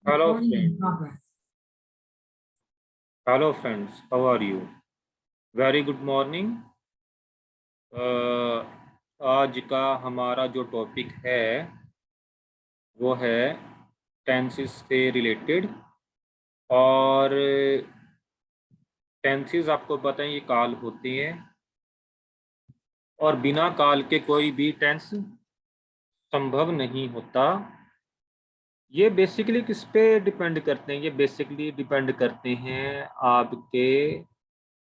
Hello Recording in friends. progress. Hello friends. How are you? Very good morning. आज का हमारा जो topic है वो है टेंसेस से रिलेटेड। और टेंसेस आपको पता है ये काल होती हैं और बिना काल के कोई भी टेंस संभव नहीं होता। ये बेसिकली किस पे डिपेंड करते हैं? ये बेसिकली डिपेंड करते हैं आपके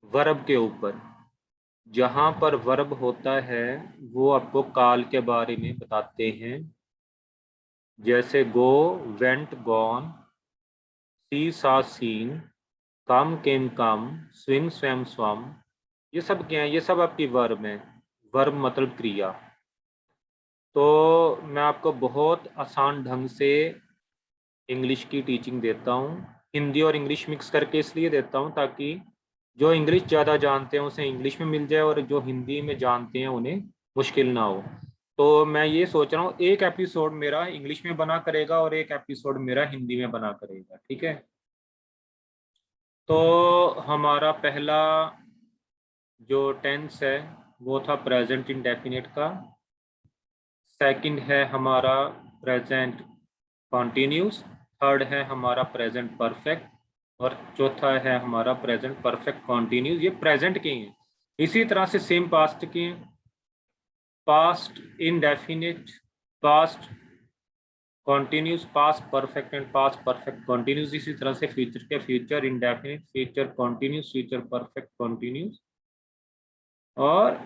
वर्ब के ऊपर। जहाँ पर वर्ब होता है वो आपको काल के बारे में बताते हैं, जैसे गो, वेंट, गॉन, सी, सा, सीन, कम, केम, कम, स्विम, स्वैम, स्वम। ये सब क्या है? ये सब आपकी वर्ब है। वर्ब मतलब क्रिया। तो मैं आपको बहुत आसान ढंग से इंग्लिश की टीचिंग देता हूँ। हिंदी और इंग्लिश मिक्स करके इसलिए देता हूँ ताकि जो इंग्लिश ज़्यादा जानते हैं उसे इंग्लिश में मिल जाए और जो हिंदी में जानते हैं उन्हें मुश्किल ना हो। तो मैं ये सोच रहा हूँ एक एपिसोड मेरा इंग्लिश में बना करेगा और एक एपिसोड मेरा हिंदी में बना करेगा, ठीक है? तो हमारा पहला जो टेंस है वो था प्रेजेंट इंडेफिनिट का। सेकंड है हमारा प्रेजेंट कॉन्टिन्यूस। थर्ड है हमारा प्रेजेंट परफेक्ट। और चौथा है हमारा प्रेजेंट परफेक्ट कॉन्टिन्यूस। ये प्रेजेंट के हैं। इसी तरह से सेम पास्ट के हैं। Past indefinite, past continuous, past perfect and past perfect continuous. इसी तरह से फ्यूचर के future indefinite, future continuous, future perfect continuous. और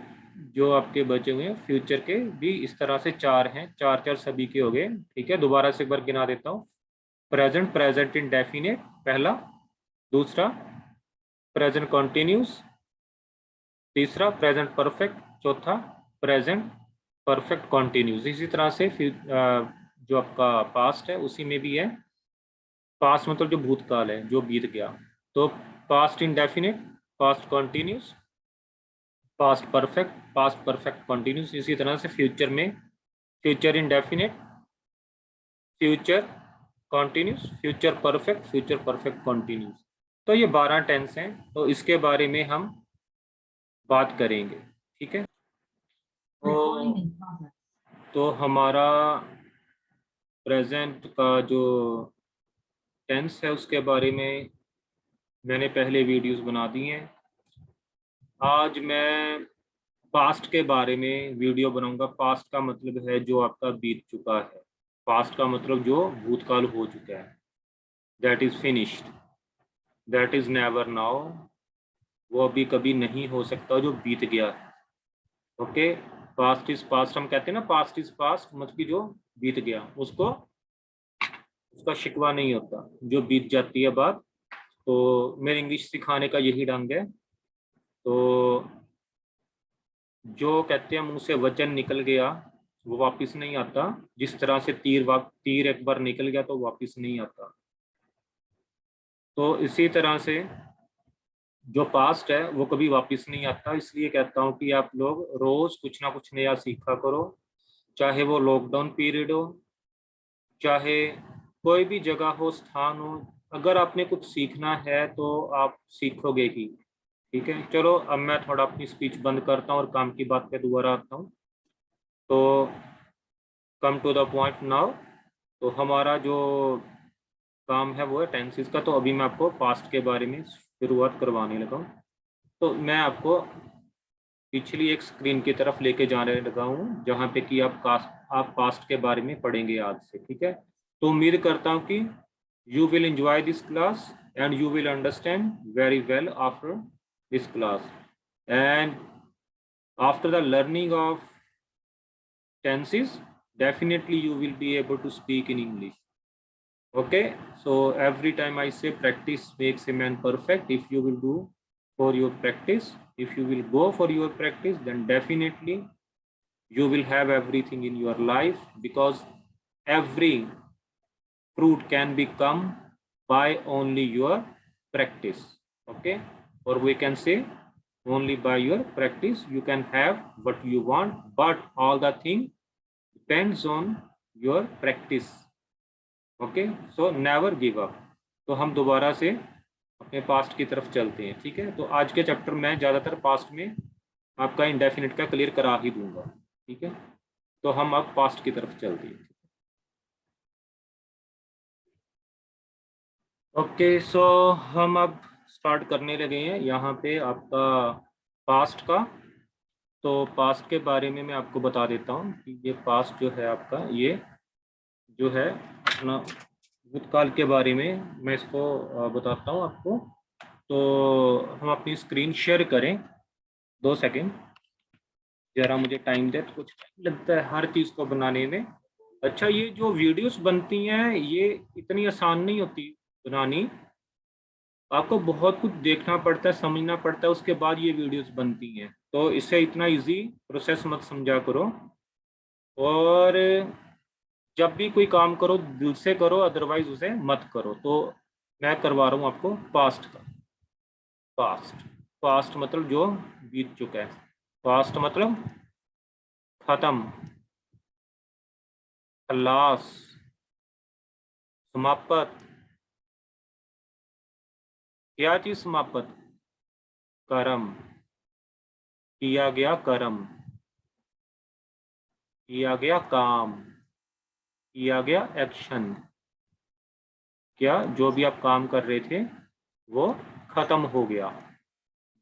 जो आपके बचे हुए हैं फ्यूचर के भी इस तरह से चार हैं। चार चार सभी के हो गए, ठीक है? दोबारा से एक बार गिना देता हूँ। प्रेजेंट, प्रेजेंट इंडेफिनिट पहला। दूसरा प्रेजेंट कॉन्टिन्यूस। तीसरा प्रेजेंट परफेक्ट। चौथा प्रेजेंट परफेक्ट कॉन्टिन्यूस। इसी तरह से जो आपका पास्ट है उसी में भी है। पास्ट मतलब जो भूतकाल है, जो बीत गया। तो past indefinite, past continuous, past perfect, past perfect continuous. इसी तरह से फ्यूचर में future indefinite, future continuous, future perfect, future perfect continuous. तो ये 12 टेंस हैं, तो इसके बारे में हम बात करेंगे, ठीक है? Recording in progress. तो हमारा प्रेजेंट का जो टेंस है उसके बारे में मैंने पहले वीडियोस बना दी हैं। आज मैं पास्ट के बारे में वीडियो बनाऊंगा। पास्ट का मतलब है जो आपका बीत चुका है। पास्ट का मतलब जो भूतकाल हो चुका है, that is finished, that is never now. वो अभी कभी नहीं हो सकता जो बीत गया है। ओके, पास्ट इज पास्ट हम कहते हैं ना, पास्ट इज पास्ट मतलब कि जो बीत गया उसको, उसका शिकवा नहीं होता जो बीत जाती है बात। तो मेरे इंग्लिश सिखाने का यही ढंग है। तो जो कहते हैं मुंह से वचन निकल गया वो वापस नहीं आता। जिस तरह से तीर एक बार निकल गया तो वापस नहीं आता। तो इसी तरह से जो पास्ट है वो कभी वापस नहीं आता। इसलिए कहता हूँ कि आप लोग रोज कुछ ना कुछ नया सीखा करो, चाहे वो लॉकडाउन पीरियड हो, चाहे कोई भी जगह हो, स्थान हो। अगर आपने कुछ सीखना है तो आप सीखोगे ही, ठीक है? चलो अब मैं थोड़ा अपनी स्पीच बंद करता हूँ और काम की बात पे दोबारा आता हूँ। तो come to the point now. तो हमारा जो काम है वो है टेंसेस का। तो अभी मैं आपको पास्ट के बारे में शुरुआत करवाने लगा हूँ। तो मैं आपको पिछली एक स्क्रीन की तरफ लेके जाने लगा हूँ जहाँ पे कि आप पास्ट के बारे में पढ़ेंगे आज से, ठीक है? तो उम्मीद करता हूँ कि you will enjoy this class and you will understand very well after this class. And after the learning of tenses, definitely you will be able to speak in English. Okay, so every time I say practice makes a man perfect. If you will do for your practice, if you will go for your practice, then definitely you will have everything in your life, because every fruit can become by only your practice. Okay, or we can say only by your practice you can have what you want, but all the thing depends on your practice. Okay, so never give up. तो हम दोबारा से अपने past की तरफ चलते हैं, ठीक है। तो आज के चैप्टर में ज़्यादातर पास्ट में आपका इंडेफिनिट का क्लियर करा ही दूंगा, ठीक है। तो हम अब पास्ट की तरफ चलते हैं। ओके, सो हम अब स्टार्ट करने लगे हैं यहाँ पे आपका पास्ट का। तो पास्ट के बारे में मैं आपको बता देता हूँ कि ये पास्ट जो है आपका, ये जो है अपना भूतकाल के बारे में मैं इसको बताता हूँ आपको। तो हम अपनी स्क्रीन शेयर करें, 2 सेकेंड जरा मुझे टाइम दे, तो कुछ टाइम लगता है हर चीज़ को बनाने में। अच्छा, ये जो वीडियोस बनती हैं ये इतनी आसान नहीं होती बनानी, आपको बहुत कुछ देखना पड़ता है, समझना पड़ता है, उसके बाद ये वीडियोस बनती हैं। तो इसे इतना इजी प्रोसेस मत समझा करो, और जब भी कोई काम करो दिल से करो, अदरवाइज उसे मत करो। तो मैं करवा रहा हूँ आपको पास्ट का। पास्ट, पास्ट मतलब जो बीत चुका है, पास्ट मतलब खत्म, खलास, समाप्त। क्या चीज समाप्त? कर्म, किया गया कर्म, किया गया काम, किया गया एक्शन। क्या जो भी आप काम कर रहे थे वो खत्म हो गया,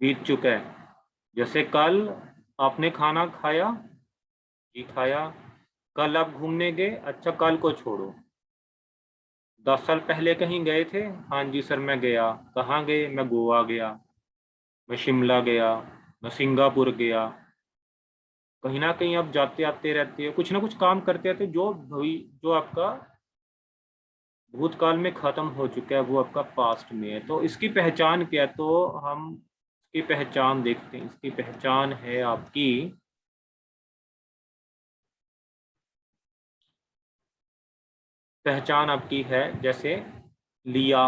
बीत चुका है। जैसे कल आपने खाना खाया, जी खाया। कल आप घूमने गए, अच्छा कल को छोड़ो। 10 साल पहले कहीं गए थे, हाँ जी सर मैं गया। कहाँ गए? मैं गोवा गया, मैं शिमला गया, मैं सिंगापुर गया। कहीं ना कहीं आप जाते आते रहते हो, कुछ ना कुछ काम करते रहते हो, जो आपका भूतकाल में खत्म हो चुका है वो आपका पास्ट में है। तो इसकी पहचान क्या है? तो हम इसकी पहचान देखते हैं। इसकी पहचान है आपकी, पहचान आपकी है जैसे लिया,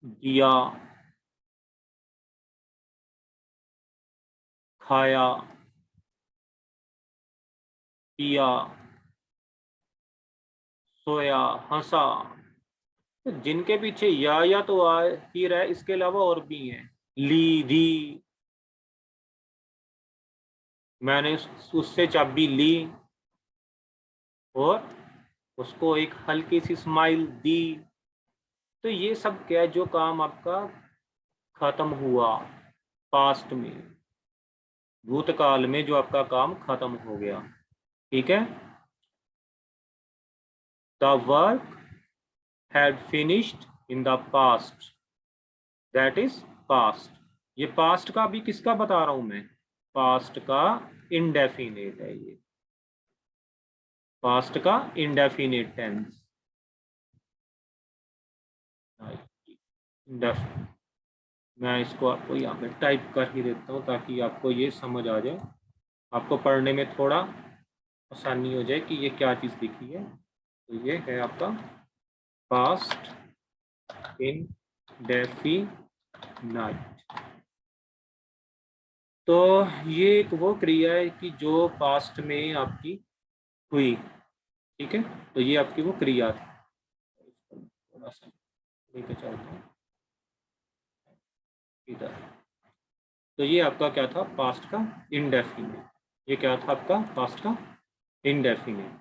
दिया, खाया, पिया, सोया, हंसा। तो जिनके पीछे या तो आ ही रहा है, इसके अलावा और भी हैं। ली, दी, मैंने उससे चाबी ली और उसको एक हल्की सी स्माइल दी। तो ये सब क्या है? जो काम आपका खत्म हुआ पास्ट में, भूतकाल में जो आपका काम खत्म हो गया, ठीक है। The work had finished in the past, that is past. ये पास्ट का भी किसका बता रहा हूं मैं? पास्ट का इंडेफिनेट है ये, पास्ट का इंडेफिनेट टेंस। मैं इसको आपको यहाँ पे टाइप कर ही देता हूँ ताकि आपको ये समझ आ जाए, आपको पढ़ने में थोड़ा आसानी हो जाए कि ये क्या चीज़ लिखी है। तो ये है आपका पास्ट इंडेफिनाइट। तो ये एक वो क्रिया है कि जो पास्ट में आपकी हुई, ठीक है। तो ये आपकी वो क्रिया थी। थोड़ा सा लेके चलता हूँ इधर। तो ये आपका क्या था? पास्ट का इंडेफिनिट। ये क्या था आपका? पास्ट का इंडेफिनिट।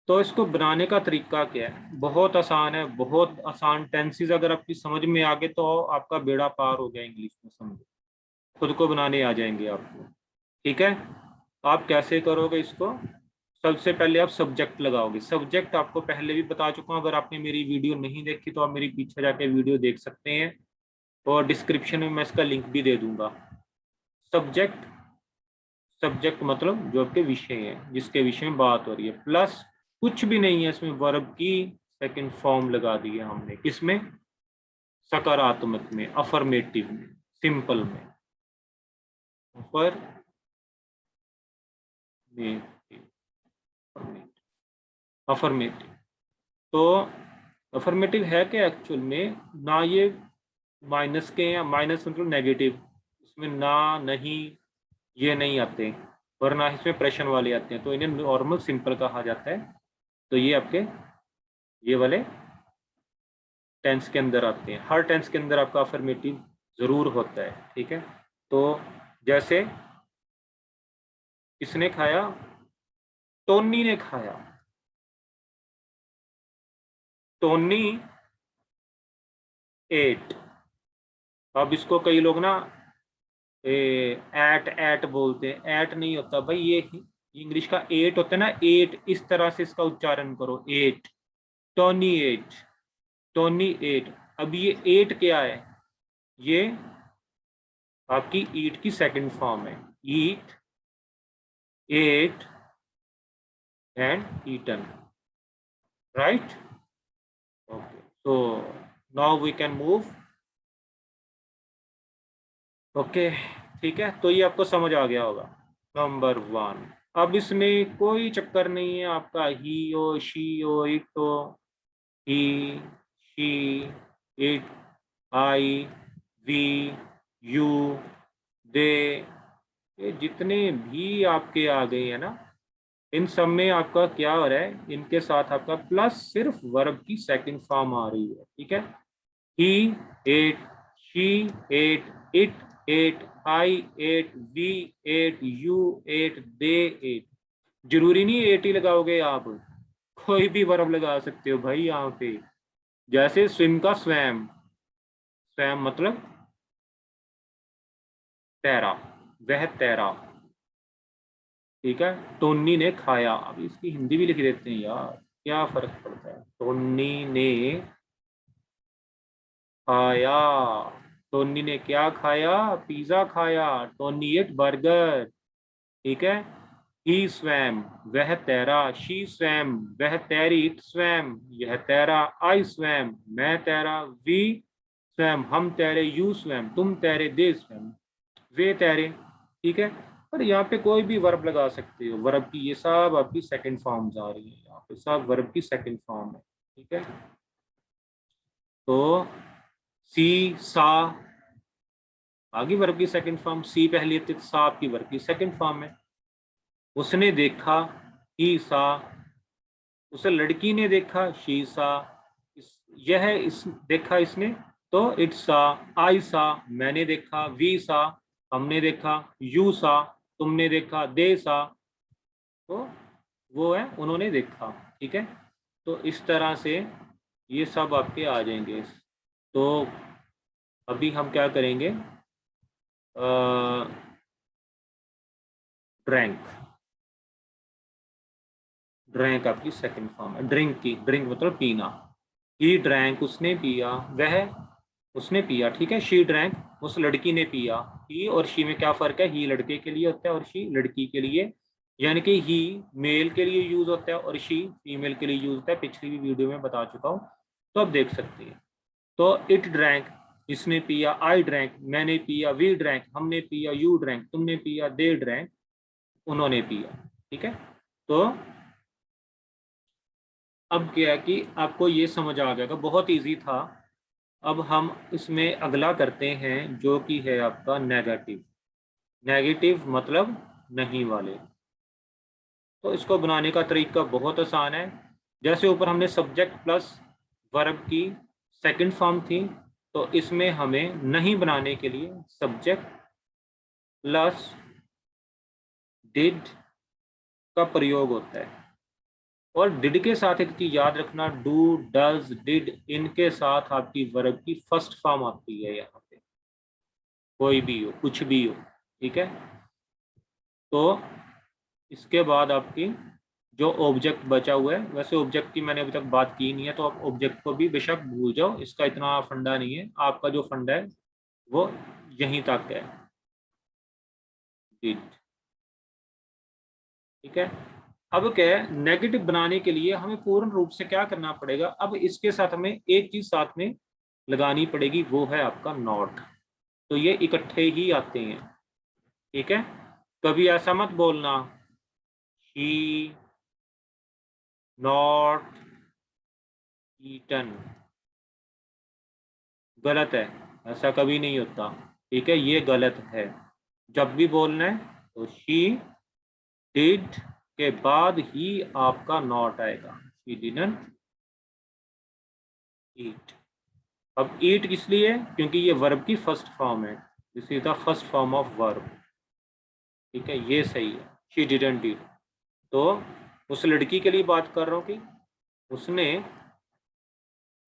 तो इसको बनाने का तरीका क्या है? बहुत आसान है, बहुत आसान। टेंसेस अगर आपकी समझ में आ गए तो आपका बेड़ा पार हो गया इंग्लिश में, समझो। खुद को बनाने आ जाएंगे आपको, ठीक है। आप कैसे करोगे इसको? सबसे पहले आप सब्जेक्ट लगाओगे। सब्जेक्ट आपको पहले भी बता चुका हूँ, अगर आपने मेरी वीडियो नहीं देखी तो आप मेरी पीछे जाके वीडियो देख सकते हैं, और डिस्क्रिप्शन में मैं इसका लिंक भी दे दूंगा। सब्जेक्ट, सब्जेक्ट मतलब जो आपके विषय है, जिसके विषय में बात हो रही है, प्लस कुछ भी नहीं है इसमें, वर्ब की सेकंड फॉर्म लगा दी है हमने। किसमें? सकारात्मक में, अफर्मेटिव में, सिंपल में, अफर्मेटिव। तो अफर्मेटिव है क्या एक्चुअल में? ना ये माइनस के, या माइनस मतलब नेगेटिव, इसमें ना, नहीं, ये नहीं आते, वरना इसमें प्रश्न वाले आते हैं, तो इन्हें नॉर्मल सिंपल कहा जाता है। तो ये आपके ये वाले टेंस के अंदर आते हैं। हर टेंस के अंदर आपका अफर्मेटिव जरूर होता है, ठीक है। तो जैसे किसने खाया, टोनी ने खाया। Tony ate. अब इसको कई लोग ना एट एट बोलते हैं, एट नहीं होता भाई, ये इंग्लिश का एट होता है ना, एट, इस तरह से इसका उच्चारण करो, ate. Tony ate, Tony ate. अब ये एट क्या है, ये आपकी ईट की सेकंड फॉर्म है। Eat, ate and eaten, right. Okay, so now we can move। Okay, ठीक है, तो ये आपको समझ आ गया होगा नंबर 1। अब इसमें कोई चक्कर नहीं है आपका, ही हो, शी हो, इट हो, he, she, it, I, we, you, they, ये जितने भी आपके आ गए हैं ना, इन सब में आपका क्या हो रहा है, इनके साथ आपका प्लस सिर्फ वर्ब की सेकंड फॉर्म आ रही है, ठीक है। He ate, she ate, it ate, I ate, we ate, you ate, they ate. जरूरी नहीं एट ही लगाओगे आप, कोई भी वर्ब लगा सकते हो भाई यहाँ पे। जैसे स्विम का स्वैम, स्वैम मतलब तैरा, वह तैरा, ठीक है। टोनी ने खाया, अब इसकी हिंदी भी लिख देते हैं यार, क्या फर्क पड़ता है। टोनी ने खाया, टोनी ने क्या खाया, पिज्जा खाया, टोनी एट बर्गर, ठीक है। ही स्वैम, वह तैरा, शी स्वैम, वह तैरी, इट स्वैम, यह तैरा, आई स्वैम, मैं तैरा, वी स्वैम, हम तैरे, यू स्वैम, तुम तैरे, दे स्वैम, वे तैरे, ठीक है। पर यहाँ पे कोई भी वर्ब लगा सकते हो, वर्ब की ये सब आपकी सेकंड फॉर्म्स आ रही है, यहाँ पे सब वर्ब की सेकंड फॉर्म है, ठीक है। तो सी, सा, आगे वर्ब की सेकंड फॉर्म, सी पहली थी, सा आपकी वर्ब की सेकंड फॉर्म है। उसने देखा, ही सा, उसे लड़की ने देखा, शी सा, यह इस देखा इसने, तो इट सा, आई सा, मैंने देखा, वी सा, हमने देखा, यू सा, तुमने देखा, दे सा, तो वो है उन्होंने देखा, ठीक है। तो इस तरह से ये सब आपके आ जाएंगे। तो अभी हम क्या करेंगे, ड्रैंक, ड्रैंक आपकी सेकंड फॉर्म है ड्रिंक की, ड्रिंक मतलब पीना। ही ड्रैंक, उसने पिया, वह उसने पिया, ठीक है। शी ड्रैंक, उस लड़की ने पिया। ही और शी में क्या फर्क है, ही लड़के के लिए होता है और शी लड़की के लिए, यानी कि ही मेल के लिए यूज होता है और शी फीमेल के लिए यूज होता है, पिछली भी वीडियो में बता चुका हूँ, तो अब देख सकते हैं। तो इट ड्रैंक, इसने पिया, आई ड्रैंक, मैंने पिया, वी ड्रैंक, हमने पिया, यू ड्रैंक, तुमने पिया, दे ड्रैंक, उन्होंने पिया, ठीक है। तो अब क्या है कि आपको ये समझ आ जाएगा, बहुत इजी था। अब हम इसमें अगला करते हैं जो कि है आपका नेगेटिव। नेगेटिव मतलब नहीं वाले। तो इसको बनाने का तरीका बहुत आसान है। जैसे ऊपर हमने सब्जेक्ट प्लस वर्ब की सेकंड फॉर्म थी, तो इसमें हमें नहीं बनाने के लिए सब्जेक्ट प्लस डिड का प्रयोग होता है। और डिड के साथ एक चीज याद रखना, डू, डज, डिड, इनके साथ आपकी वर्ब की फर्स्ट फॉर्म आती है यहाँ पे, कोई भी हो, कुछ भी हो, ठीक है। तो इसके बाद आपकी जो ऑब्जेक्ट बचा हुआ है, वैसे ऑब्जेक्ट की मैंने अभी तक बात की नहीं है, तो आप ऑब्जेक्ट को भी बेशक भूल जाओ, इसका इतना फंडा नहीं है, आपका जो फंडा है वो यहीं तक है, डिड, ठीक है। अब क्या है, नेगेटिव बनाने के लिए हमें पूर्ण रूप से क्या करना पड़ेगा, अब इसके साथ हमें एक चीज साथ में लगानी पड़ेगी, वो है आपका नॉट। तो ये इकट्ठे ही आते हैं, ठीक है। कभी ऐसा मत बोलना ही नॉट ईटन, गलत है, ऐसा कभी नहीं होता, ठीक है, ये गलत है। जब भी बोलना है तो शी डिड के बाद ही आपका नॉट आएगा, he didn't eat। अब eat किस लिए है? क्योंकि ये वर्ब की फर्स्ट फॉर्म है, this is the first form of verb. ठीक है, ये सही है, she didn't eat। तो उस लड़की के लिए बात कर रहा हूँ कि उसने,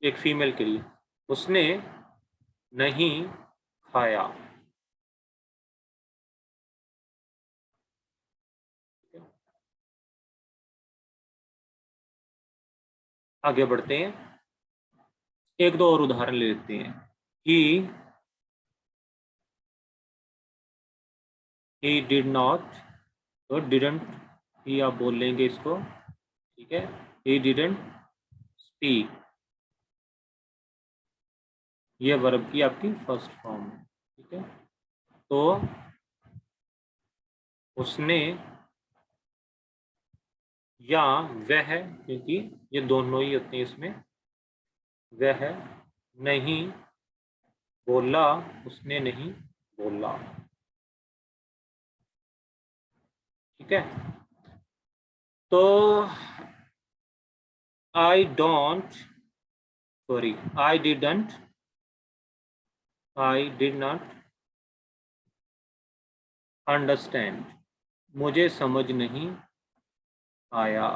एक फीमेल के लिए, उसने नहीं खाया। आगे बढ़ते हैं, एक दो और उदाहरण ले लेते हैं। he did not, तो didn't ही आप बोल लेंगे इसको। ठीक है, he didn't speak, ये वर्ब की आपकी फर्स्ट फॉर्म है। ठीक है, तो उसने या वह, क्योंकि ये दोनों ही होते हैं इसमें, वह नहीं बोला, उसने नहीं बोला। ठीक है, तो I don't, sorry, I did not understand, मुझे समझ नहीं आया,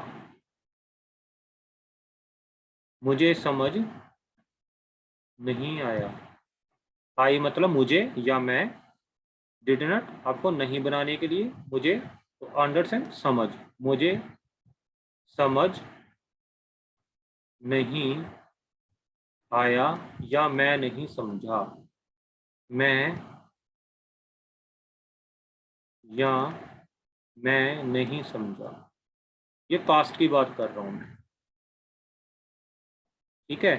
मुझे समझ नहीं आया। आई मतलब मुझे या मैं, डिड नॉट आपको नहीं बनाने के लिए, मुझे, तो अंडरस्टैंड समझ, मुझे समझ नहीं आया या मैं नहीं समझा, मैं या मैं नहीं समझा। ये पास्ट की बात कर रहा हूं मैं। ठीक है,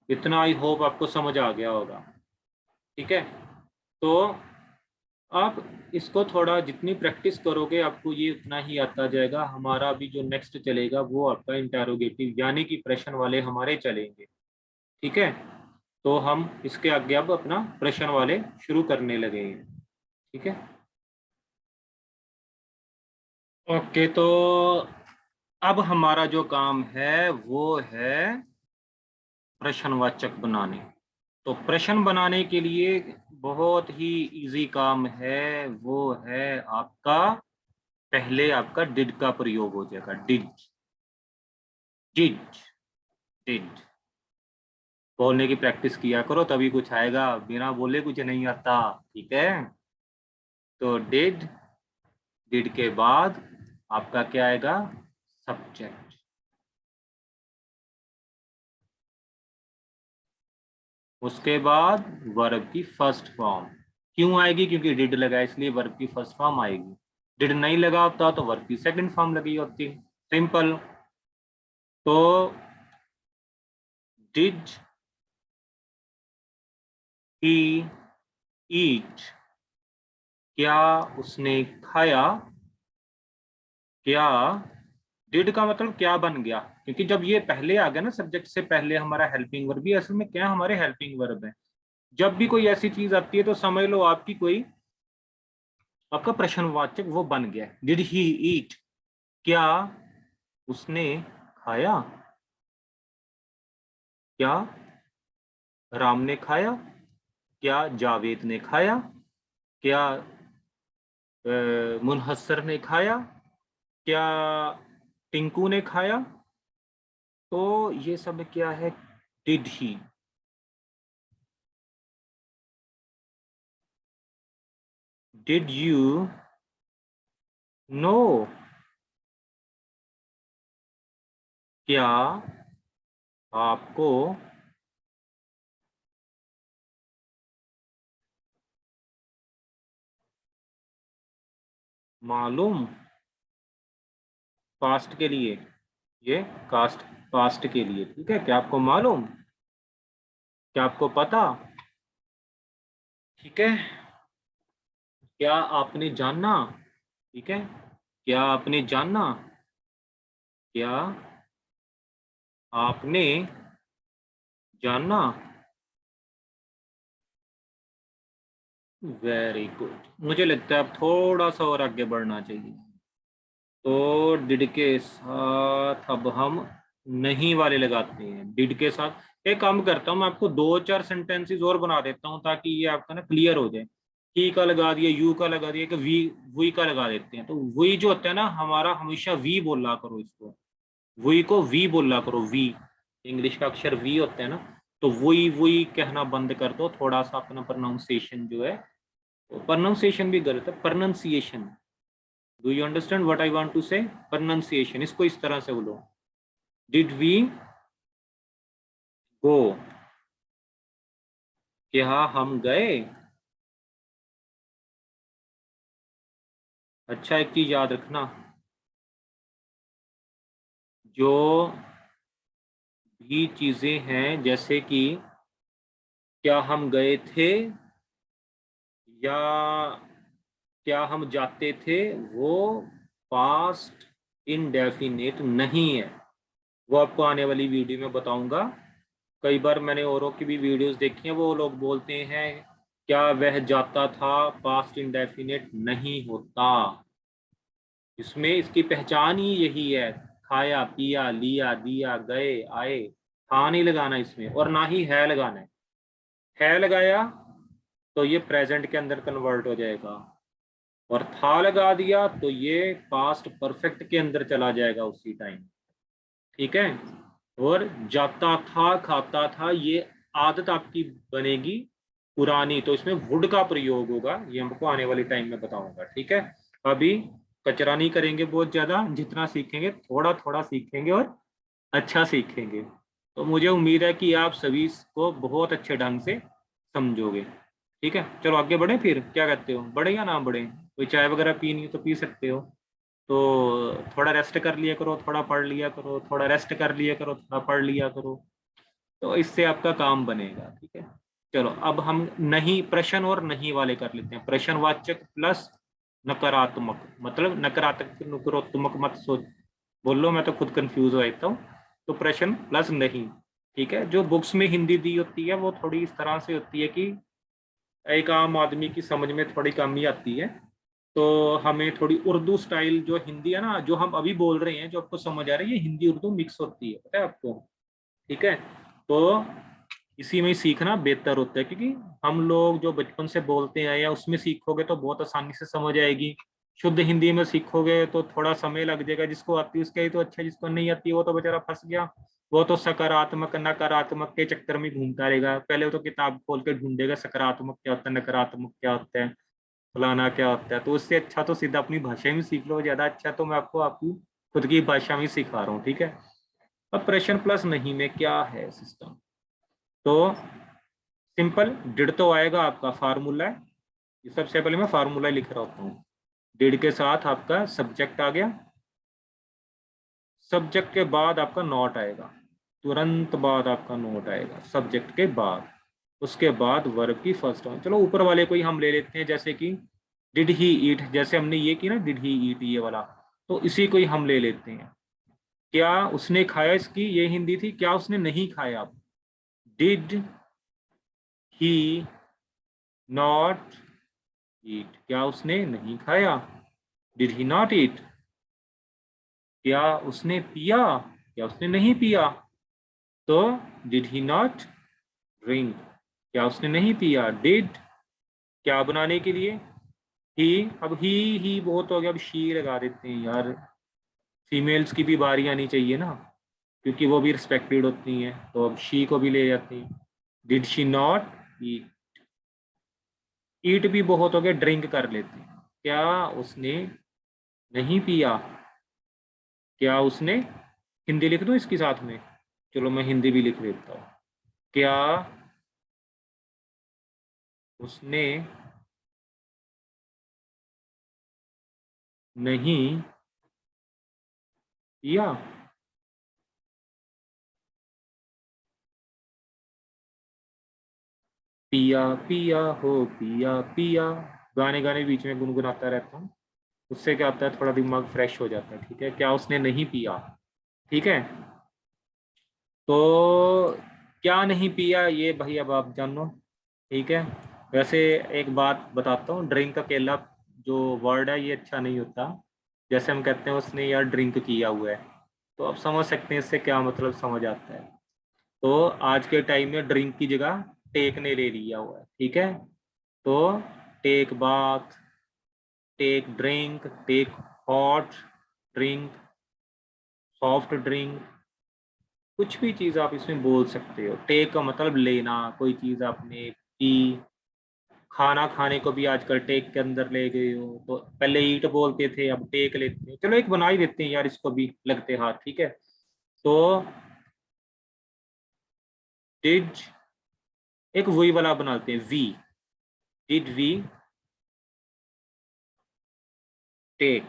इतना आई होप आपको समझ आ गया होगा। ठीक है, तो आप इसको थोड़ा जितनी प्रैक्टिस करोगे आपको ये उतना ही आता जाएगा। हमारा अभी जो नेक्स्ट चलेगा वो आपका इंटरोगेटिव यानी कि प्रश्न वाले हमारे चलेंगे। ठीक है, तो हम इसके आगे अब अपना प्रश्न वाले शुरू करने लगे हैं। ठीक है, ओके, तो अब हमारा जो काम है वो है प्रश्नवाचक बनाने। तो प्रश्न बनाने के लिए बहुत ही इजी काम है, वो है आपका, पहले आपका डिड का प्रयोग हो जाएगा। डिड, डिड, डिड बोलने की प्रैक्टिस किया करो तभी कुछ आएगा, बिना बोले कुछ नहीं आता। ठीक है, तो डिड के बाद आपका क्या आएगा? सब्जेक्ट। उसके बाद वर्ब की फर्स्ट फॉर्म। क्यों आएगी? क्योंकि डिड लगा इसलिए वर्ब की फर्स्ट फॉर्म आएगी। डिड नहीं लगा होता तो वर्ब की सेकंड फॉर्म लगी होती। सिंपल। तो डिड ही ईट, क्या उसने खाया? क्या, डिड का मतलब क्या बन गया, क्योंकि जब ये पहले आ गया ना सब्जेक्ट से पहले हमारा हेल्पिंग वर्ब, भी असल में क्या हमारे हेल्पिंग वर्ब है। जब भी कोई ऐसी चीज आती है तो समझ लो आपकी कोई, आपका प्रश्नवाचक वो बन गया। डिड ही ईट, क्या उसने खाया? क्या राम ने खाया? क्या जावेद ने खाया? क्या मुनहसर ने खाया? क्या टिंकू ने खाया? तो ये सब क्या है? Did he. Did you know, क्या आपको मालूम? पास्ट के लिए, ये कास्ट, पास्ट के लिए। ठीक है, क्या आपको मालूम? क्या आपको पता? ठीक है, क्या आपने जाना? ठीक है, क्या आपने जाना? क्या आपने जाना? वेरी गुड, मुझे लगता है अब थोड़ा सा और आगे बढ़ना चाहिए। तो डिड के साथ अब हम नहीं वाले लगाते हैं डिड के साथ। एक काम करता हूँ, मैं आपको 2-4 सेंटेंसेस और बना देता हूँ ताकि ये आपका ना क्लियर हो जाए। ही का लगा दिया, यू का लगा दिया, कि वी का लगा देते हैं। तो वी जो होता है ना हमारा, हमेशा वी बोला करो इसको, वी को वी बोला करो। वी इंग्लिश का अक्षर वी होता है ना, तो वही वही कहना बंद कर दो। थोड़ा सा अपना प्रोनाउंसिएशन जो है, प्रोनाउंसिएशन भी गलत है, pronunciation. Do you understand what I want to say? Pronunciation, इसको इस तरह से बोलो, डिड वी गो, क्या हम गए। अच्छा, एक चीज याद रखना, जो भी चीजें हैं, जैसे कि क्या हम गए थे या क्या हम जाते थे, वो पास्ट इंडेफिनिट नहीं है। वो आपको आने वाली वीडियो में बताऊंगा। कई बार मैंने औरों की भी वीडियोस देखी हैं, वो लोग बोलते हैं क्या वह जाता था, पास्ट इंडेफिनिट नहीं होता। इसमें इसकी पहचान ही यही है, खाया पिया लिया दिया गए आए। था नहीं लगाना इसमें, और ना ही है लगाना है लगाया तो ये प्रेजेंट के अंदर कन्वर्ट हो जाएगा, और था लगा दिया तो ये पास्ट परफेक्ट के अंदर चला जाएगा उसी टाइम। ठीक है। और जाता था खाता था, ये आदत आपकी बनेगी पुरानी, तो इसमें वुड का प्रयोग होगा, ये हमको आने वाली टाइम में बताऊंगा। ठीक है। अभी कचरा नहीं करेंगे बहुत ज्यादा, जितना सीखेंगे थोड़ा थोड़ा सीखेंगे और अच्छा सीखेंगे। तो मुझे उम्मीद है कि आप सभी इसको बहुत अच्छे ढंग से समझोगे। ठीक है, चलो आगे बढ़े। फिर क्या कहते हो, बढ़े या ना बढ़े? कोई चाय वगैरह पीनी हो तो पी सकते हो। तो थोड़ा रेस्ट कर लिया करो, थोड़ा पढ़ लिया करो, थोड़ा रेस्ट कर लिया करो, थोड़ा पढ़ लिया करो, तो इससे आपका काम बनेगा। ठीक है। चलो अब हम नहीं, प्रश्न और नहीं वाले कर लेते हैं। प्रश्नवाचक प्लस नकारात्मक, मतलब नकारात्मक नकारात्मक मत सोच बोलो, मैं तो खुद कंफ्यूज हो जाता हूँ। तो प्रश्न प्लस नहीं। ठीक है। जो बुक्स में हिंदी दी होती है वो थोड़ी इस तरह से होती है कि एक आम आदमी की समझ में थोड़ी कमी आती है। तो हमें थोड़ी उर्दू स्टाइल जो हिंदी है ना, जो हम अभी बोल रहे हैं, जो आपको समझ आ रही है, हिंदी उर्दू मिक्स होती है, पता है आपको। ठीक है। तो इसी में ही सीखना बेहतर होता है, क्योंकि हम लोग जो बचपन से बोलते आए हैं उसमें सीखोगे तो बहुत आसानी से समझ आएगी। शुद्ध हिंदी में सीखोगे तो थोड़ा समय लग जाएगा। जिसको आती है उसके ही तो अच्छा, जिसको नहीं आती वो तो बेचारा फंस गया। वो तो सकारात्मक नकारात्मक के चक्कर में घूमता रहेगा। पहले वो तो किताब खोल के ढूंढेगा सकारात्मक क्या होता है, नकारात्मक क्या होता है, फलाना क्या होता है। तो उससे अच्छा तो सीधा अपनी भाषा में सीख लो, ज्यादा अच्छा। तो मैं आपको आपकी खुद की भाषा में सिखा रहा हूँ। ठीक है। अब प्रश्न प्लस नहीं में क्या है सिस्टम, तो सिंपल डिड तो आएगा, आपका फार्मूला है। ये सबसे पहले मैं फार्मूला लिख रहा होता हूँ। डिड के साथ आपका सब्जेक्ट आ गया, सब्जेक्ट के बाद आपका नॉट आएगा, तुरंत बाद आपका नोट आएगा सब्जेक्ट के बाद। उसके बाद वर्ब की फर्स्ट फॉर्म। चलो ऊपर वाले को ही हम ले लेते हैं, जैसे कि डिड ही ईट, जैसे हमने ये की ना, डिड ही ईट ये वाला, तो इसी को ही हम ले लेते हैं। क्या उसने खाया, इसकी ये हिंदी थी, क्या उसने नहीं खाया। डिड ही नॉट ईट, क्या उसने नहीं खाया, डिड ही नॉट ईट। क्या उसने पिया, क्या उसने नहीं पिया, तो डिड ही नॉट ड्रिंक, क्या उसने नहीं पिया। डिड क्या बनाने के लिए, ही। अब ही बहुत हो गया, अब शी लगा देते हैं यार। फीमेल्स की भी बारी आनी चाहिए ना, क्योंकि वो भी रिस्पेक्टेड होती हैं, तो अब शी को भी ले जाते हैं। डिड शी नॉट ईट, ईट भी बहुत हो गया, ड्रिंक कर लेते हैं। क्या उसने नहीं पिया, क्या उसने, हिंदी लिख दूं इसके साथ में, चलो मैं हिंदी भी लिख देता हूँ। क्या उसने नहीं पिया। पिया पिया हो पिया पिया, गाने गाने बीच में गुनगुनाता रहता हूँ। उससे क्या होता है, थोड़ा दिमाग फ्रेश हो जाता है। ठीक है। क्या उसने नहीं पिया। ठीक है। तो क्या नहीं पिया ये भाई अब आप जानो। ठीक है। वैसे एक बात बताता हूँ, ड्रिंक अकेला जो वर्ड है ये अच्छा नहीं होता। जैसे हम कहते हैं उसने यार ड्रिंक किया हुआ है, तो आप समझ सकते हैं इससे क्या मतलब समझ आता है। तो आज के टाइम में ड्रिंक की जगह टेक ने ले लिया हुआ है, ठीक है। तो take bath, take drink, take hot drink, soft drink, कुछ भी चीज़ आप इसमें बोल सकते हो। टेक का मतलब लेना, कोई चीज़ आपने पी। खाना खाने को भी आजकल टेक के अंदर ले गए हो, तो पहले ईट बोलते थे, अब टेक लेते हैं। चलो एक बना ही देते हैं यार, इसको भी लगते हाथ, ठीक है। तो डिड, एक वही वाला बनाते हैं, we, did we take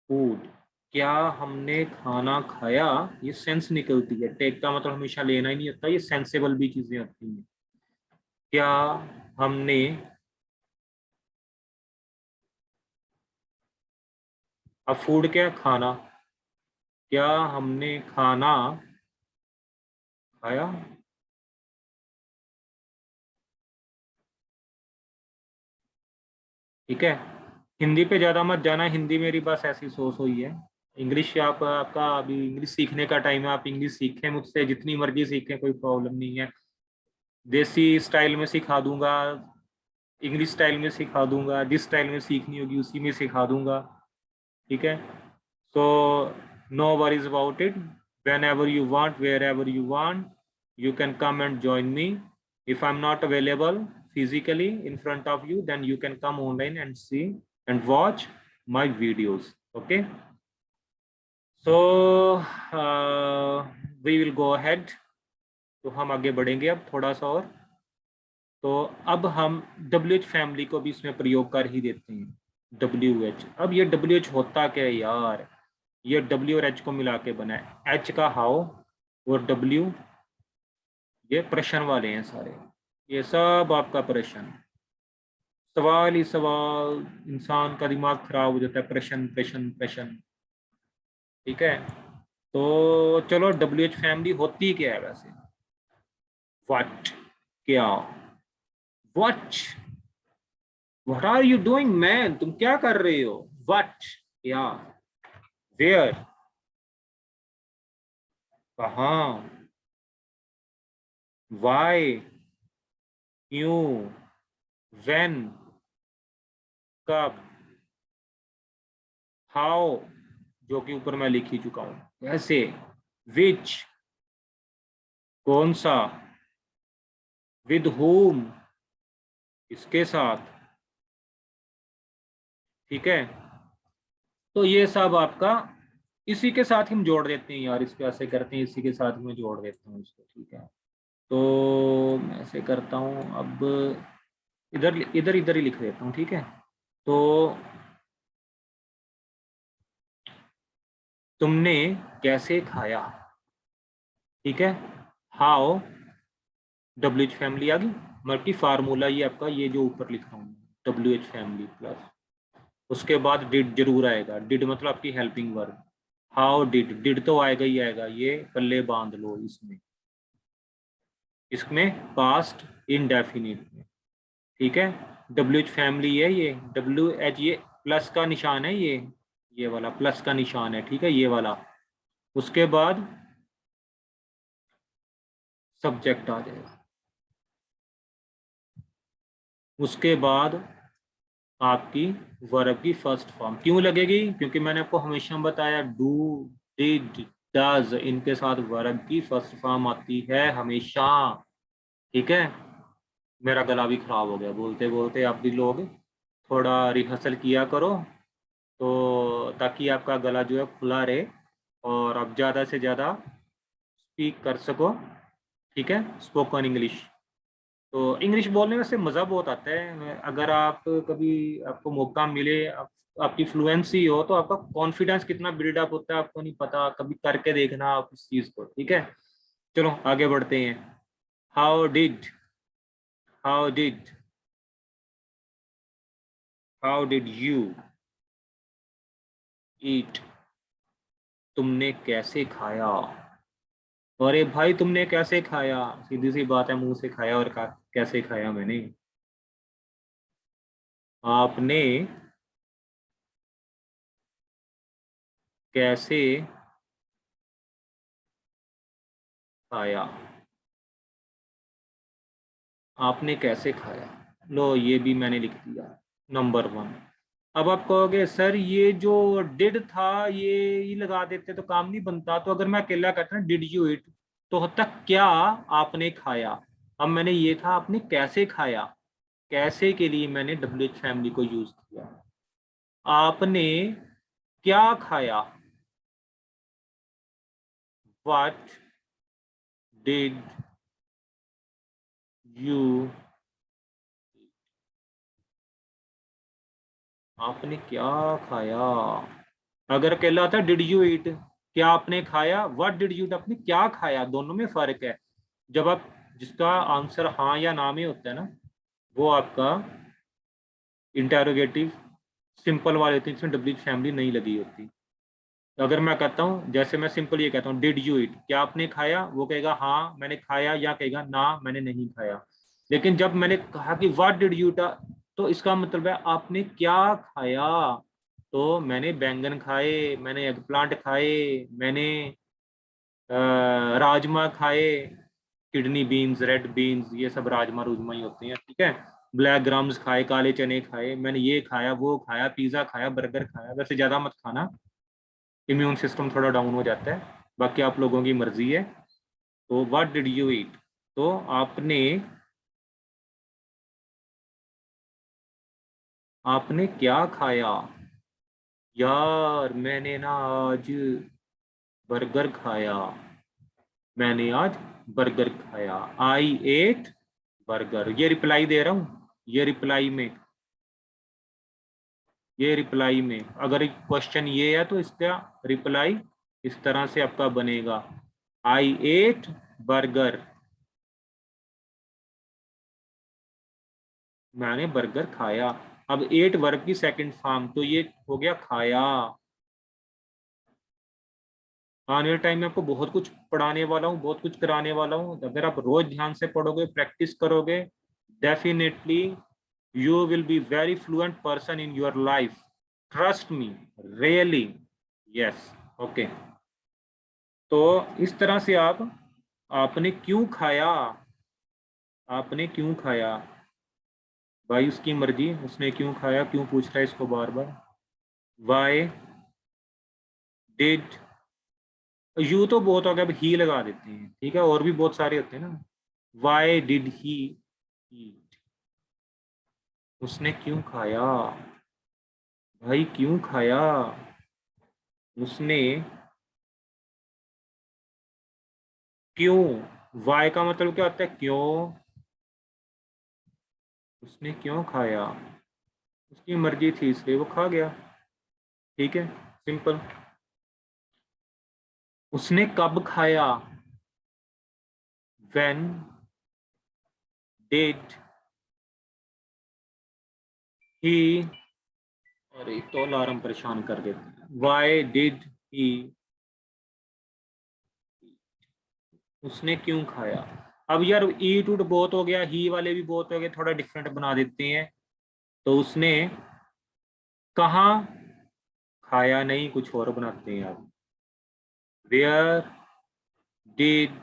food, क्या हमने खाना खाया। ये सेंस निकलती है। टेक का मतलब हमेशा लेना ही नहीं होता, ये सेंसेबल भी चीजें होती हैं। क्या हमने, अब फूड क्या है, खाना, क्या हमने खाना खाया। ठीक है। हिंदी पे ज्यादा मत जाना, हिंदी मेरी बस ऐसी सोच हुई है। इंग्लिश आप, आपका अभी इंग्लिश सीखने का टाइम है, आप इंग्लिश सीखें मुझसे, जितनी मर्जी सीखें, कोई प्रॉब्लम नहीं है। देसी स्टाइल में सिखा दूंगा, इंग्लिश स्टाइल में सिखा दूंगा, जिस स्टाइल में सीखनी होगी उसी में सिखा दूंगा, ठीक है। So no worries about it, whenever you want, wherever you want, you can come and join me. If I'm not available physically in front of you, then you can come online and see and watch my videos. Okay, so we will go ahead. तो हम आगे बढ़ेंगे अब थोड़ा सा और। तो अब हम WH फैमिली को भी इसमें प्रयोग कर ही देते हैं। WH, अब ये WH होता क्या है यार, ये W और H को मिला के बना है। H का हाउ और W, ये प्रश्न वाले हैं सारे, ये सब आपका प्रश्न, सवाल ही सवाल। इंसान का दिमाग खराब हो जाता है, प्रश्न प्रश्न प्रश्न, ठीक है। तो चलो, WH फैमिली होती क्या है वैसे। व्हाट, क्या, what, what are you doing man, तुम क्या कर रहे हो। व्हाट, क्या, वेयर, कहाँ, वाई, क्यों, व्हेन, कब, हाउ, जो कि ऊपर मैं लिख ही चुका हूं, कैसे, विच, कौन सा, विद होम, इसके साथ, ठीक है। तो ये सब आपका इसी के साथ हम जोड़ देते हैं यार, इसको ऐसे करते हैं, इसी के साथ मैं जोड़ देता हूँ इसको, ठीक है। तो मैं ऐसे करता हूँ अब, इधर इधर इधर ही लिख देता हूँ, ठीक है। तो तुमने कैसे खाया, ठीक है। हाउ, WH फैमिली आ गई, मल्टी फार्मूला ये आपका, ये जो ऊपर लिखा हूँ WH फैमिली प्लस, उसके बाद डिड जरूर आएगा। डिड मतलब आपकी helping verb. How did, did तो आएगा ही आएगा, ये पल्ले बांध लो इसमें, इसमें पास्ट इनडेफिनिट में, ठीक है। WH फैमिली है ये, WH ये प्लस का निशान है, ये वाला प्लस का निशान है, ठीक है, ये वाला। उसके बाद सब्जेक्ट आ जाएगा, उसके बाद आपकी वर्ब की फर्स्ट फॉर्म क्यों लगेगी, क्योंकि मैंने आपको हमेशा बताया, डू, डिड, डज, इनके साथ वर्ब की फर्स्ट फॉर्म आती है हमेशा, ठीक है। मेरा गला भी खराब हो गया बोलते बोलते, आप भी लोग थोड़ा रिहर्सल किया करो, तो ताकि आपका गला जो है खुला रहे और आप ज़्यादा से ज़्यादा स्पीक कर सको, ठीक है, स्पोकन इंग्लिश। तो इंग्लिश बोलने में से मज़ा बहुत आता है, अगर आप कभी, आपको मौका मिले, आपकी फ्लुएंसी हो, तो आपका कॉन्फिडेंस कितना बिल्डअप होता है आपको नहीं पता, कभी करके देखना आप इस चीज़ को, ठीक है। चलो आगे बढ़ते हैं। How did, how did, how did you eat, तुमने कैसे खाया। अरे भाई तुमने कैसे खाया, सीधी सी बात है, मुंह से खाया और कैसे खाया मैंने। आपने कैसे खाया, आपने कैसे खाया। लो ये भी मैंने लिख दिया नंबर 1। अब आप कहोगे सर ये जो डिड था ये लगा देते तो काम नहीं बनता, तो अगर मैं अकेला कहता ना डिड यू इट तो होता क्या आपने खाया। अब मैंने ये था आपने कैसे खाया, कैसे के लिए मैंने डब्ल्यू एच फैमिली को यूज किया। आपने क्या खाया, व्हाट डिड यू, आपने क्या खाया। अगर अकेला था डिड यू ईट, क्या आपने खाया, व्हाट डिड यू ईट, आपने क्या खाया, दोनों में फर्क है। जब आप जिसका आंसर हाँ या ना में होता है ना, वो आपका इंटेरोगेटिव सिंपल वाले होते हैं, इसमें डब्ल्यू फैमिली नहीं लगी होती। तो अगर मैं कहता हूँ, जैसे मैं सिंपल ये कहता हूँ डिड यू ईट, क्या आपने खाया, वो कहेगा हाँ मैंने खाया, या कहेगा ना मैंने नहीं खाया। लेकिन जब मैंने कहा कि व्हाट डिड यू ईट, तो इसका मतलब है आपने क्या खाया। तो मैंने बैंगन खाए, मैंने एग प्लांट खाए, मैंने राजमा खाए, किडनी बीन्स, रेड बीन्स, ये सब राजमा रूजमा ही होते हैं, ठीक है। ब्लैक ग्राम्स खाए, काले चने खाए, मैंने ये खाया वो खाया, पिज्जा खाया, बर्गर खाया। वैसे ज्यादा मत खाना, इम्यून सिस्टम थोड़ा डाउन हो जाता है, बाकी आप लोगों की मर्जी है। तो व्हाट डिड यू ईट, तो आपने आपने क्या खाया। यार मैंने ना आज बर्गर खाया, मैंने आज बर्गर खाया, आई एट बर्गर। ये रिप्लाई दे रहा हूं, ये रिप्लाई में अगर क्वेश्चन ये है तो इसका रिप्लाई इस तरह से आपका बनेगा, आई एट बर्गर, मैंने बर्गर खाया। अब एट वर्ब की सेकंड फॉर्म, तो ये हो गया खाया। आने वाले टाइम में आपको बहुत कुछ पढ़ाने वाला हूँ, बहुत कुछ कराने वाला हूँ। अगर आप रोज ध्यान से पढ़ोगे, प्रैक्टिस करोगे, definitely you will be very fluent person in your life, trust me, really, yes. Okay, तो इस तरह से आप आपने क्यों खाया, आपने क्यों खाया, भाई उसकी मर्जी, उसने क्यों खाया, क्यों पूछ रहा है इसको बार बार। वाई डिड, यू तो बहुत हो गया, अब ही लगा देते हैं, ठीक है, और भी बहुत सारे होते हैं ना। वाई डिड ही ईट, उसने क्यों खाया, भाई क्यों खाया, उसने क्यों, वाई का मतलब क्या होता है, क्यों, उसने क्यों खाया, उसकी मर्जी थी इसलिए वो खा गया, ठीक है, सिंपल। उसने कब खाया, व्हेन डिड ही, और एक तो अलार्म परेशान कर देते हैं, वाई डिड ही, उसने क्यों खाया। अब यार ईट उट बहुत हो गया, ही वाले भी बहुत हो गए, थोड़ा डिफरेंट बना देते हैं। तो उसने कहाँ खाया, नहीं कुछ और बनाते हैं आप, वेयर डिड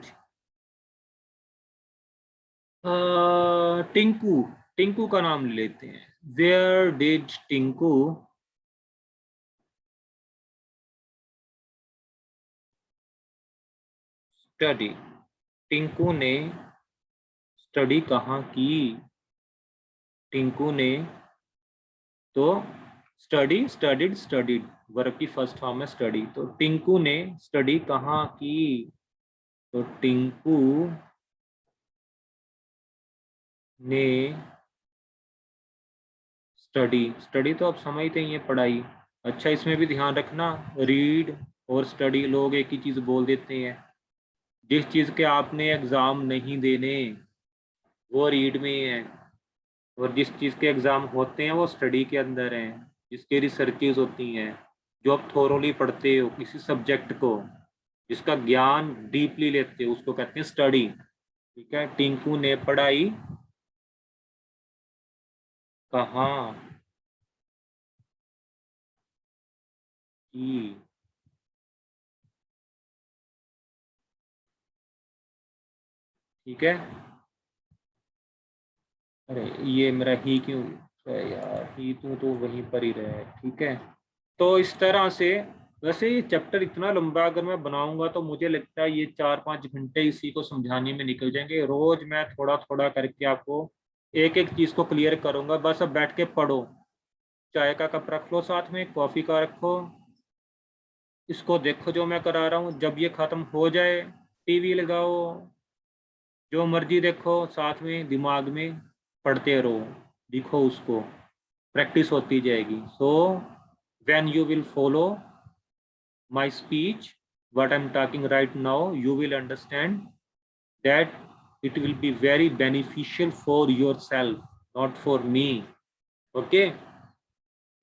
टिंकू, टिंकू का नाम ले लेते हैं, where did Tinku study, Tinku ने स्टडी कहाँ की, टिंकू ने, तो स्टडी, स्टडीड, स्टडीड, वर्ब की फर्स्ट फॉर्म है स्टडी, तो टिंकू ने स्टडी कहाँ की, तो टिंकू ने स्टडी, स्टडी तो आप समझते ही हैं पढ़ाई। अच्छा इसमें भी ध्यान रखना, रीड और स्टडी लोग एक ही चीज बोल देते हैं। जिस चीज के आपने एग्जाम नहीं देने वो रीड में है, और जिस चीज के एग्जाम होते हैं वो स्टडी के अंदर हैं, जिसके रिसर्चेज होती हैं, जो आप थोरोली पढ़ते हो किसी सब्जेक्ट को, जिसका ज्ञान डीपली लेते हो, उसको कहते हैं स्टडी, ठीक है। टिंकू ने पढ़ाई कहाँ की, ठीक है। अरे ये मेरा ही क्यों, अरे यार ही तो वहीं पर ही रहे। ठीक है, तो इस तरह से, वैसे ये चैप्टर इतना लंबा अगर मैं बनाऊंगा तो मुझे लगता है ये 4-5 घंटे इसी को समझाने में निकल जाएंगे। रोज मैं थोड़ा थोड़ा करके आपको एक एक चीज को क्लियर करूंगा। बस अब बैठ के पढ़ो, चाय का कप रख लो, साथ में कॉफी का रखो, इसको देखो जो मैं करा रहा हूँ। जब ये खत्म हो जाए टीवी लगाओ, जो मर्जी देखो, साथ में दिमाग में पढ़ते रहो, लिखो उसको, प्रैक्टिस होती जाएगी। So when you will follow my speech, what I'm talking right now, you will understand that it will be very beneficial for yourself, not for me. Okay,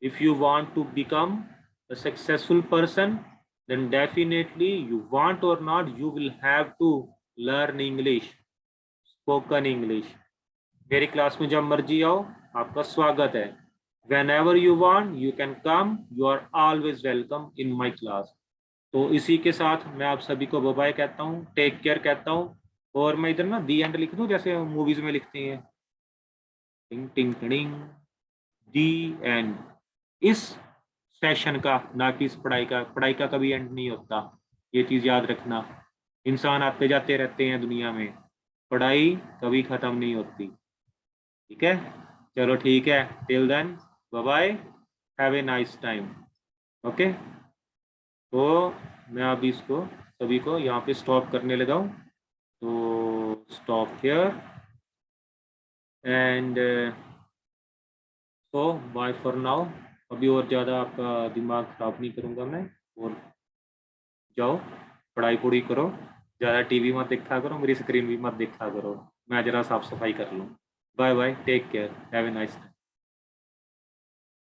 if you want to become a successful person, then definitely, you want or not, you will have to learn English, spoken English. मेरी class में जब मर्जी आओ, आपका स्वागत है। Whenever you want, you can come. You are always welcome in my class. तो इसी के साथ मैं आप सभी को बाय बाय कहता हूँ, टेक केयर कहता हूँ। और मैं इधर ना दी एंड लिख दूँ जैसे मूवीज में लिखती हैं, टिंग टिंग टिंग, दी एंड। इस सेशन का, ना कि इस पढ़ाई का कभी एंड नहीं होता, ये चीज़ याद रखना। इंसान आते जाते रहते हैं दुनिया में, पढ़ाई कभी ख़त्म नहीं होती। ठीक है, चलो ठीक है, till then bye bye, have a nice time. Okay, तो मैं अभी इसको सभी को यहाँ पे स्टॉप करने लगा हूँ। तो stop here and so bye for now. अभी और ज़्यादा आपका दिमाग ख़राब नहीं करूँगा मैं। और जाओ पढ़ाई पूरी करो, ज़्यादा टीवी मत देखा करो, मेरी स्क्रीन भी मत देखा करो। मैं ज़रा साफ सफाई कर लूँ। Bye bye, take care, have a nice.